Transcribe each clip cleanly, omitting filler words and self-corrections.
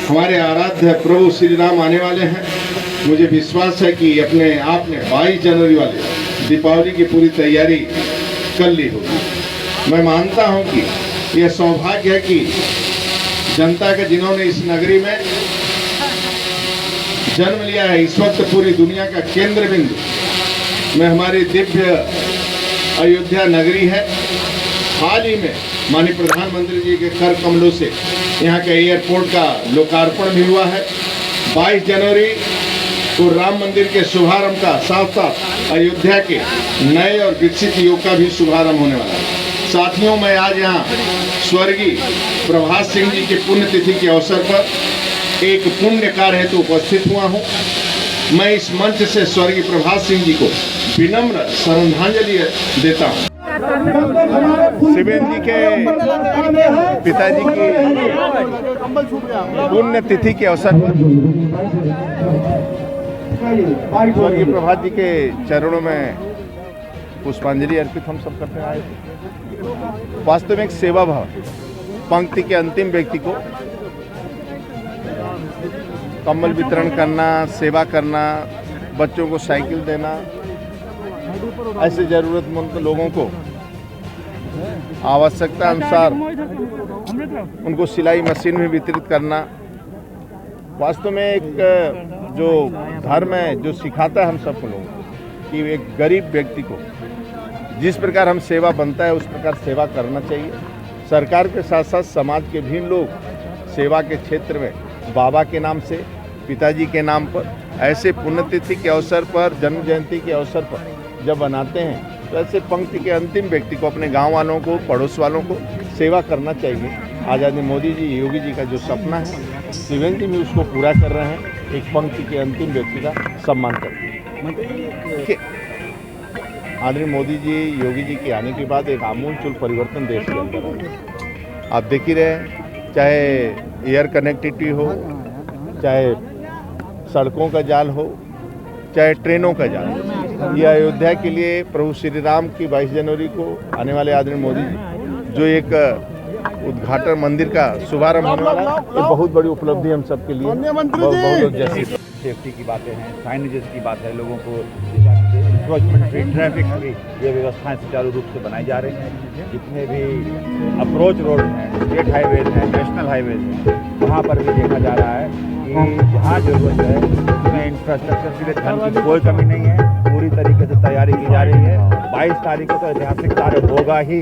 हमारे आराध्य प्रभु श्री राम आने वाले हैं। मुझे विश्वास है कि अपने आप ने 22 जनवरी वाले दीपावली की पूरी तैयारी कर ली होगी। मैं मानता हूं कि यह सौभाग्य है कि जनता के जिन्होंने इस नगरी में जन्म लिया है, इस वक्त पूरी दुनिया का केंद्र बिंदु में हमारी दिव्य अयोध्या नगरी है। हाल ही में माननीय प्रधानमंत्री जी के कर कमलों से यहाँ के एयरपोर्ट का लोकार्पण भी हुआ है। 22 जनवरी को राम मंदिर के शुभारंभ का साथ साथ अयोध्या के नए और विकसित युग का भी शुभारंभ होने वाला है। साथियों, मैं आज यहाँ स्वर्गीय प्रभात सिंह जी की पुण्यतिथि के अवसर पर एक पुण्य कार्य हेतु उपस्थित हुआ हूँ। मैं इस मंच से स्वर्गीय प्रभात सिंह जी को विनम्र श्रद्धांजलि देता हूँ। शिवेंद्र जी के पिताजी की पुण्यतिथि के अवसर पर स्वर्गीय प्रभात जी के चरणों में पुष्पांजलि अर्पित हम सब करते आए थे। वास्तव में एक सेवा भाव, पंक्ति के अंतिम व्यक्ति को कंबल वितरण करना, सेवा करना, बच्चों को साइकिल देना, ऐसे जरूरतमंद लोगों को आवश्यकता अनुसार उनको सिलाई मशीन में वितरित करना, वास्तव में एक जो धर्म है जो सिखाता है हम सब लोगों को कि एक गरीब व्यक्ति को जिस प्रकार हम सेवा बनता है उस प्रकार सेवा करना चाहिए। सरकार के साथ साथ समाज के भी लोग सेवा के क्षेत्र में बाबा के नाम से, पिताजी के नाम पर, ऐसे पुण्यतिथि के अवसर पर, जन्म जयंती के अवसर पर जब बनाते हैं तो ऐसे पंक्ति के अंतिम व्यक्ति को, अपने गांव वालों को, पड़ोस वालों को सेवा करना चाहिए। आज़ादी मोदी जी, योगी जी का जो सपना है, शिवेंद्र जी भी उसको पूरा कर रहे हैं। एक पंक्ति के अंतिम व्यक्ति का सम्मान करते हैं। आदरणीय मोदी जी, योगी जी के आने के बाद एक आमूलचूल परिवर्तन देश के अंदर है। आप देख ही रहे, चाहे एयर कनेक्टिविटी हो, चाहे सड़कों का जाल हो, चाहे ट्रेनों का जाल हो, ये अयोध्या के लिए प्रभु श्री राम की 22 जनवरी को आने वाले आदरणीय मोदी जी जो एक उद्घाटन मंदिर का शुभारंभ होने वाला है, ये बहुत बड़ी उपलब्धि हम सबके लिए। बहुत जैसी सेफ्टी की बातें हैं, साइनेजेस की बात है, लोगों को इंक्रोचमेंट फ्री, ट्रैफिक फ्री, ये व्यवस्थाएं सुचारू रूप से बनाई जा रही हैं। जितने भी अप्रोच रोड हैं, स्टेट हाईवेज हैं, नेशनल हाईवेज हैं, वहाँ पर भी देखा जा रहा है कि जहाँ जरूरत है उसमें इंफ्रास्ट्रक्चर के लिए धन की कोई कमी नहीं है। पूरी तरीके से तैयारी की जा रही है। 22 तारीख को तो ऐतिहासिक कार्य होगा ही,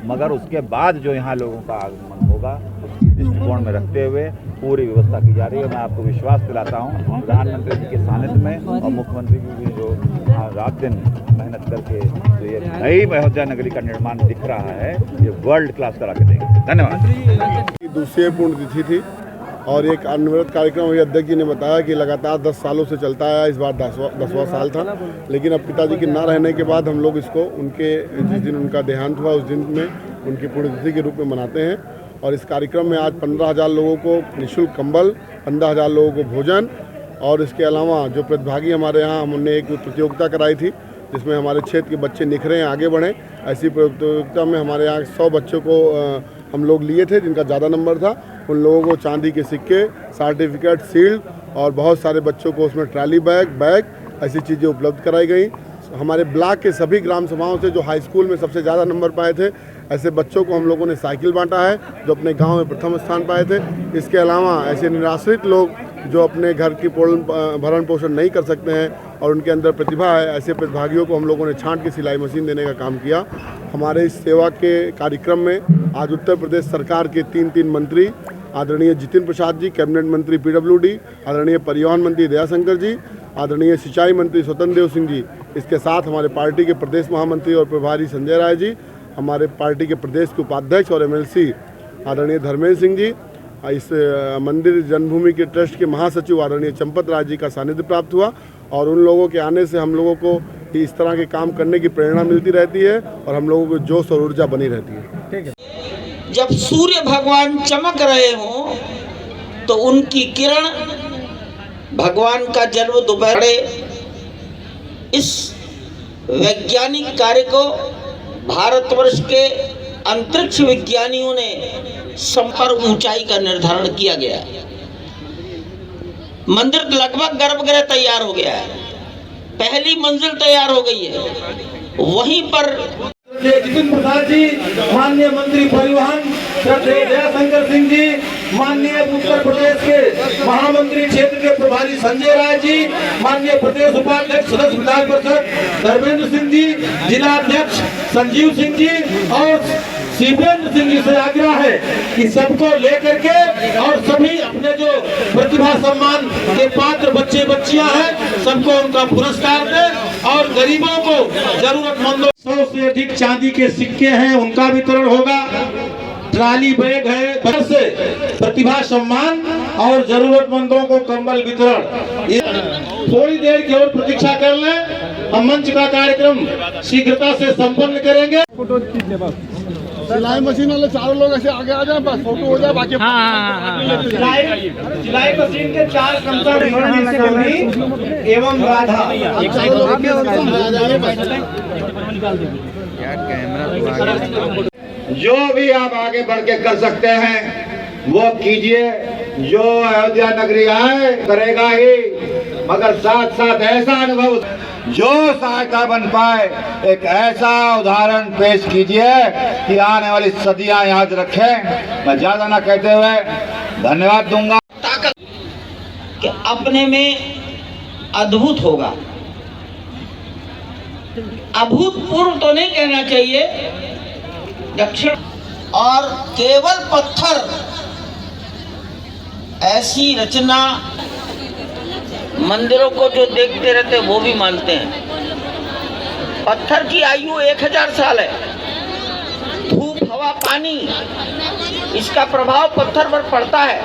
मगर उसके बाद जो यहाँ लोगों का आगमन होगा उसकी दृष्टिकोण में रखते हुए पूरी व्यवस्था की जा रही है। मैं आपको विश्वास दिलाता हूँ प्रधानमंत्री जी के सानिध्य में और मुख्यमंत्री जी भी जो रात दिन मेहनत करके जो ये नई अयोध्या नगरी का निर्माण दिख रहा है, ये वर्ल्ड क्लास करा के देंगे। धन्यवाद। दूसरी पुण्यतिथि थी और एक अनवरत कार्यक्रम हुई। अध्यक्ष जी ने बताया कि लगातार 10 सालों से चलता आया, इस बार 10वां साल था। लेकिन अब पिताजी के ना रहने के बाद हम लोग इसको उनके जिस दिन उनका देहांत हुआ उस दिन में उनकी पुण्यतिथि के रूप में मनाते हैं। और इस कार्यक्रम में आज 15,000 लोगों को निःशुल्क कंबल, 15,000 लोगों को भोजन और इसके अलावा जो प्रतिभागी हमारे यहाँ, हमने एक प्रतियोगिता कराई थी जिसमें हमारे क्षेत्र के बच्चे निखरें, आगे बढ़ें। ऐसी प्रतियोगिता में हमारे यहाँ 100 बच्चों को हम लोग लिए थे जिनका ज़्यादा नंबर था। उन लोगों को चांदी के सिक्के, सर्टिफिकेट, शील्ड और बहुत सारे बच्चों को उसमें ट्रॉली बैग ऐसी चीज़ें उपलब्ध कराई गई। हमारे ब्लॉक के सभी ग्राम सभाओं से जो हाई स्कूल में सबसे ज़्यादा नंबर पाए थे, ऐसे बच्चों को हम लोगों ने साइकिल बांटा है जो अपने गांव में प्रथम स्थान पाए थे। इसके अलावा ऐसे निराश्रित लोग जो अपने घर की भरण पोषण नहीं कर सकते हैं और उनके अंदर प्रतिभा है, ऐसे प्रतिभागियों को हम लोगों ने छांट के सिलाई मशीन देने का काम किया। हमारे इस सेवा के कार्यक्रम में आज उत्तर प्रदेश सरकार के 3 मंत्री, आदरणीय जितिन प्रसाद जी, कैबिनेट मंत्री PWD, आदरणीय परिवहन मंत्री दयाशंकर जी, आदरणीय सिंचाई मंत्री स्वतंत्र देव सिंह जी, इसके साथ हमारे पार्टी के प्रदेश महामंत्री और प्रभारी संजय राय जी, हमारे पार्टी के प्रदेश के उपाध्यक्ष और MLC आदरणीय धर्मेंद्र सिंह जी, इस मंदिर जन्मभूमि के ट्रस्ट के महासचिव आदरणीय चंपत राज जी का सानिध्य प्राप्त हुआ। और उन लोगों के आने से हम लोगों को इस तरह के काम करने की प्रेरणा मिलती रहती है और हम लोगों को जोश और ऊर्जा बनी रहती है। ठीक है। जब सूर्य भगवान चमक रहे हों तो उनकी किरण भगवान का जन्म दोपहर, इस वैज्ञानिक कार्य को भारतवर्ष के अंतरिक्ष विज्ञानियों ने संपर ऊंचाई का निर्धारण किया गया। मंदिर लगभग गर्भगृह तैयार हो गया है, पहली मंजिल तैयार हो गई है। वहीं पर जितिन प्रसाद जी, माननीय मंत्री परिवहन श्रद्धेय दयाशंकर सिंह जी, माननीय उत्तर प्रदेश के महामंत्री क्षेत्र के प्रभारी संजय राय जी, माननीय प्रदेश उपाध्यक्ष सदस्य विधान परिषद धर्मेंद्र सिंह जी, जिला अध्यक्ष संजीव सिंह जी और शिवेंद्र सिंह जी से आग्रह है कि सबको लेकर के और सभी अपने जो प्रतिभा सम्मान के पात्र बच्चे बच्चियां हैं सबको उनका पुरस्कार दें और गरीबों को जरूरतमंदों 100 से अधिक चांदी के सिक्के हैं उनका वितरण होगा, ट्राली बैग है, घर से प्रतिभा सम्मान और जरूरतमंदों को कंबल वितरण। थोड़ी देर की और प्रतीक्षा कर लें, हम मंच का कार्यक्रम शीघ्रता से संपन्न करेंगे। सिलाई मशीन वाले चारों लोग ऐसे आगे आ जाए, बस फोटो हो जाए, बाकी सिलाई मशीन के 4 एवं राधा जो भी आप आगे बढ़ के कर सकते हैं वो कीजिए। जो अयोध्या नगरी आए करेगा ही, मगर साथ साथ ऐसा अनुभव जो सहायता बन पाए, एक ऐसा उदाहरण पेश कीजिए कि आने वाली सदियां याद रखें। मैं ज्यादा ना कहते हुए धन्यवाद दूंगा। ताकत कि अपने में अद्भुत होगा, अभूतपूर्व तो नहीं कहना चाहिए, दक्षिण और केवल पत्थर ऐसी रचना मंदिरों को जो देखते रहते वो भी मानते हैं। पत्थर की आयु 1000 साल है। धूप, हवा, पानी, इसका प्रभाव पत्थर पर पड़ता है।